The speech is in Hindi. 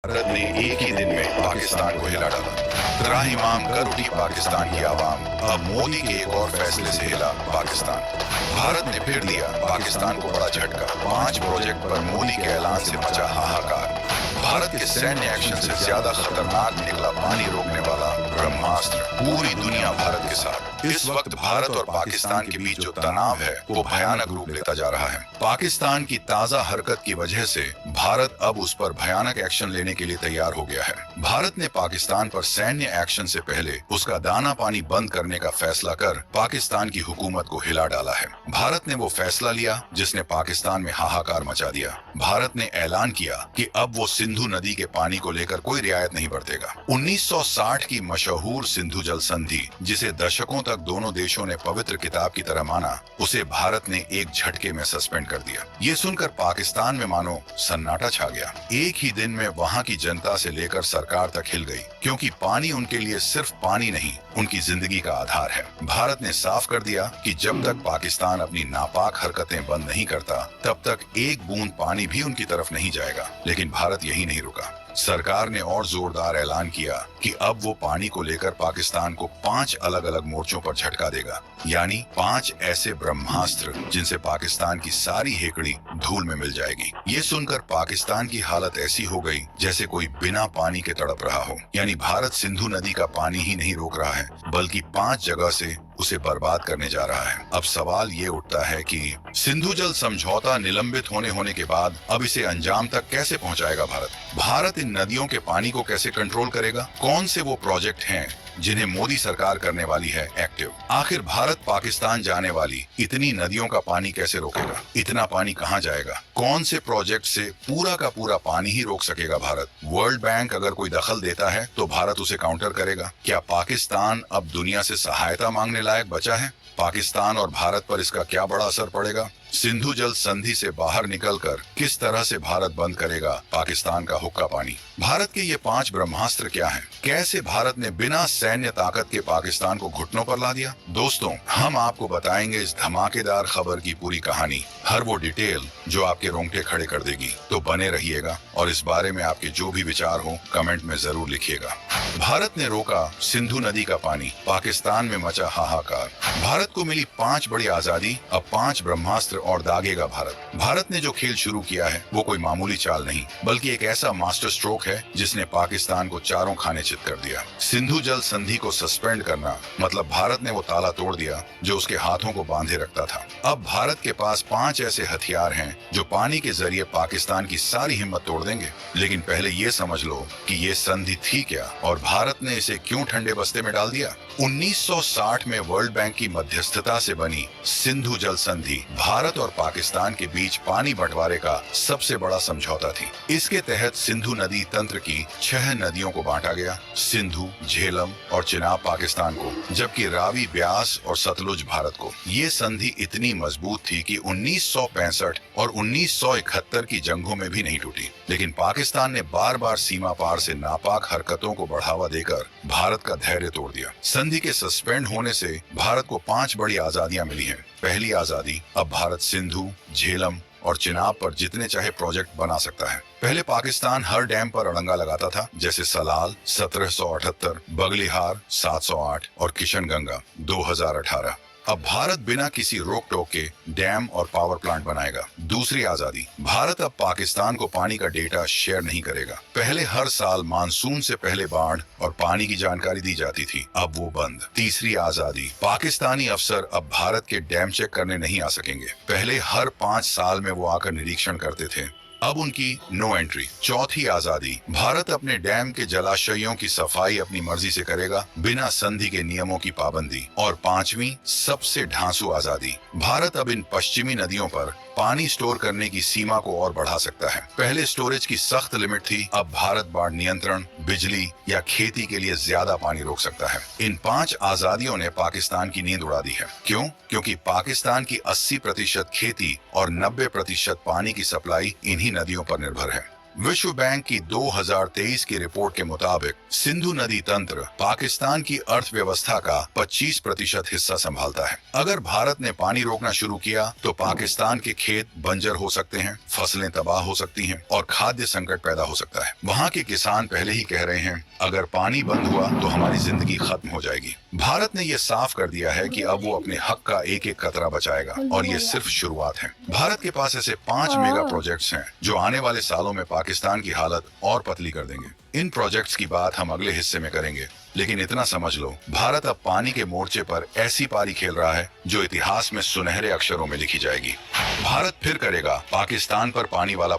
भारत ने एक ही दिन में पाकिस्तान को हिला डाला। त्राहिमाम कर उठी पाकिस्तान की आवाम। अब मोदी के एक और फैसले से हिला पाकिस्तान। भारत ने फिर दिया पाकिस्तान को बड़ा झटका। 5 प्रोजेक्ट पर मोदी के ऐलान से मचा हाहाकार। भारत के सैन्य एक्शन से ज्यादा खतरनाक निकला पानी रोकने वाला ब्रह्मास्त्र। पूरी दुनिया भारत के साथ। इस वक्त भारत और पाकिस्तान के बीच जो तनाव है वो भयानक रूप लेता जा रहा है। पाकिस्तान की ताजा हरकत की वजह से भारत अब उस पर भयानक एक्शन लेने के लिए तैयार हो गया है। भारत ने पाकिस्तान पर सैन्य एक्शन से पहले उसका दाना पानी बंद करने का फैसला कर पाकिस्तान की हुकूमत को हिला डाला है। भारत ने वो फैसला लिया जिसने पाकिस्तान में हाहाकार मचा दिया। भारत ने ऐलान किया कि अब वो सिंधु नदी के पानी को लेकर कोई रियायत नहीं बरतेगा। 1960 की मशहूर सिंधु जल संधि, जिसे दशकों तक दोनों देशों ने पवित्र किताब की तरह माना, उसे भारत ने एक झटके में सस्पेंड कर दिया। ये सुनकर पाकिस्तान में मानो सन्नाटा छा गया। एक ही दिन में वहाँ की जनता से लेकर सरकार तक हिल गई, क्योंकि पानी उनके लिए सिर्फ पानी नहीं, उनकी जिंदगी का आधार है। भारत ने साफ कर दिया कि जब तक पाकिस्तान अपनी नापाक हरकतें बंद नहीं करता, तब तक एक बूंद पानी भी उनकी तरफ नहीं जाएगा। लेकिन भारत यही नहीं रुका। सरकार ने और जोरदार ऐलान किया कि अब वो पानी को लेकर पाकिस्तान को 5 अलग अलग मोर्चों पर झटका देगा, यानी 5 ऐसे ब्रह्मास्त्र जिनसे पाकिस्तान की सारी हेकड़ी धूल में मिल जाएगी। ये सुनकर पाकिस्तान की हालत ऐसी हो गई जैसे कोई बिना पानी के तड़प रहा हो। यानी भारत सिंधु नदी का पानी ही नहीं रोक रहा है, बल्कि 5 जगह से उसे बर्बाद करने जा रहा है। अब सवाल ये उठता है कि सिंधु जल समझौता निलंबित होने के बाद अब इसे अंजाम तक कैसे पहुंचाएगा भारत? भारत इन नदियों के पानी को कैसे कंट्रोल करेगा? कौन से वो प्रोजेक्ट हैं जिन्हें मोदी सरकार करने वाली है एक्टिव? आखिर भारत पाकिस्तान जाने वाली इतनी नदियों का पानी कैसे रोकेगा? इतना पानी कहाँ जाएगा? कौन से प्रोजेक्ट से पूरा का पूरा पानी ही रोक सकेगा भारत? वर्ल्ड बैंक अगर कोई दखल देता है तो भारत उसे काउंटर करेगा। क्या पाकिस्तान अब दुनिया से सहायता मांगने लायक बचा है? पाकिस्तान और भारत पर इसका क्या बड़ा असर पड़ेगा? सिंधु जल संधि से बाहर निकलकर किस तरह से भारत बंद करेगा पाकिस्तान का हुक्का पानी? भारत के ये 5 ब्रह्मास्त्र क्या हैं? कैसे भारत ने बिना सैन्य ताकत के पाकिस्तान को घुटनों पर ला दिया? दोस्तों, हम आपको बताएंगे इस धमाकेदार खबर की पूरी कहानी, हर वो डिटेल जो आपके रोंगटे खड़े कर देगी। तो बने रहिएगा और इस बारे में आपके जो भी विचार हो कमेंट में जरूर लिखिएगा। भारत ने रोका सिंधु नदी का पानी, पाकिस्तान में मचा हाहाकार। भारत को मिली 5 बड़ी आजादी, अब 5 ब्रह्मास्त्र और दागेगा भारत। भारत ने जो खेल शुरू किया है वो कोई मामूली चाल नहीं, बल्कि एक ऐसा मास्टर स्ट्रोक है जिसने पाकिस्तान को चारों खाने चित कर दिया। सिंधु जल संधि को सस्पेंड करना मतलब भारत ने वो ताला तोड़ दिया जो उसके हाथों को बांधे रखता था। अब भारत के पास 5 ऐसे हथियार हैं जो पानी के जरिए पाकिस्तान की सारी हिम्मत तोड़ देंगे। लेकिन पहले ये समझ लो कि ये संधि थी क्या और भारत ने इसे क्यों ठंडे बस्ते में डाल दिया। 1960 में वर्ल्ड बैंक की मध्यस्थता से बनी सिंधु जल संधि भारत और पाकिस्तान के बीच पानी बंटवारे का सबसे बड़ा समझौता थी। इसके तहत सिंधु नदी तंत्र की 6 नदियों को बांटा गया, सिंधु, झेलम और चिनाब पाकिस्तान को, जबकि रावी, ब्यास और सतलुज भारत को। ये संधि इतनी मजबूत थी कि 1965 और 1971 की जंगों में भी नहीं टूटी। लेकिन पाकिस्तान ने बार बार सीमा पार से नापाक हरकतों को बढ़ावा देकर भारत का धैर्य तोड़ दिया। संधि के सस्पेंड होने से भारत को 5 बड़ी आजादियां मिली हैं। पहली आजादी, अब भारत सिंधु, झेलम और चिनाब पर जितने चाहे प्रोजेक्ट बना सकता है। पहले पाकिस्तान हर डैम पर अड़ंगा लगाता था, जैसे सलाल 1778, बगलिहार 708 और किशनगंगा 2018। अब भारत बिना किसी रोक टोक के डैम और पावर प्लांट बनाएगा। दूसरी आजादी, भारत अब पाकिस्तान को पानी का डेटा शेयर नहीं करेगा। पहले हर साल मानसून से पहले बाढ़ और पानी की जानकारी दी जाती थी, अब वो बंद। तीसरी आजादी, पाकिस्तानी अफसर अब भारत के डैम चेक करने नहीं आ सकेंगे। पहले हर 5 साल में वो आकर निरीक्षण करते थे, अब उनकी नो एंट्री। चौथी आजादी, भारत अपने डैम के जलाशयों की सफाई अपनी मर्जी से करेगा, बिना संधि के नियमों की पाबंदी। और 5वीं सबसे ढांसू आजादी, भारत अब इन पश्चिमी नदियों पर पानी स्टोर करने की सीमा को और बढ़ा सकता है। पहले स्टोरेज की सख्त लिमिट थी, अब भारत बाढ़ नियंत्रण, बिजली या खेती के लिए ज्यादा पानी रोक सकता है। इन 5 आजादियों ने पाकिस्तान की नींद उड़ा दी है। क्यों? क्योंकि पाकिस्तान की 80% खेती और 90% पानी की सप्लाई इन्हीं नदियों पर निर्भर है। विश्व बैंक की 2023 की रिपोर्ट के मुताबिक सिंधु नदी तंत्र पाकिस्तान की अर्थव्यवस्था का 25% हिस्सा संभालता है। अगर भारत ने पानी रोकना शुरू किया तो पाकिस्तान के खेत बंजर हो सकते हैं, फसलें तबाह हो सकती हैं और खाद्य संकट पैदा हो सकता है। वहाँ के किसान पहले ही कह रहे हैं, अगर पानी बंद हुआ तो हमारी जिंदगी खत्म हो जाएगी। भारत ने ये साफ कर दिया है कि अब वो अपने हक का एक एक कतरा बचाएगा और ये सिर्फ शुरुआत है। भारत के पास ऐसे 5 मेगा प्रोजेक्ट्स हैं जो आने वाले सालों में पाकिस्तान की हालत और पतली कर देंगे। इन प्रोजेक्ट्स की बात हम अगले हिस्से में करेंगे, लेकिन इतना समझ लो, भारत अब पानी के मोर्चे पर ऐसी पारी खेल रहा है जो इतिहास में सुनहरे अक्षरों में लिखी जाएगी। भारत फिर करेगा पाकिस्तान पर पानी वाला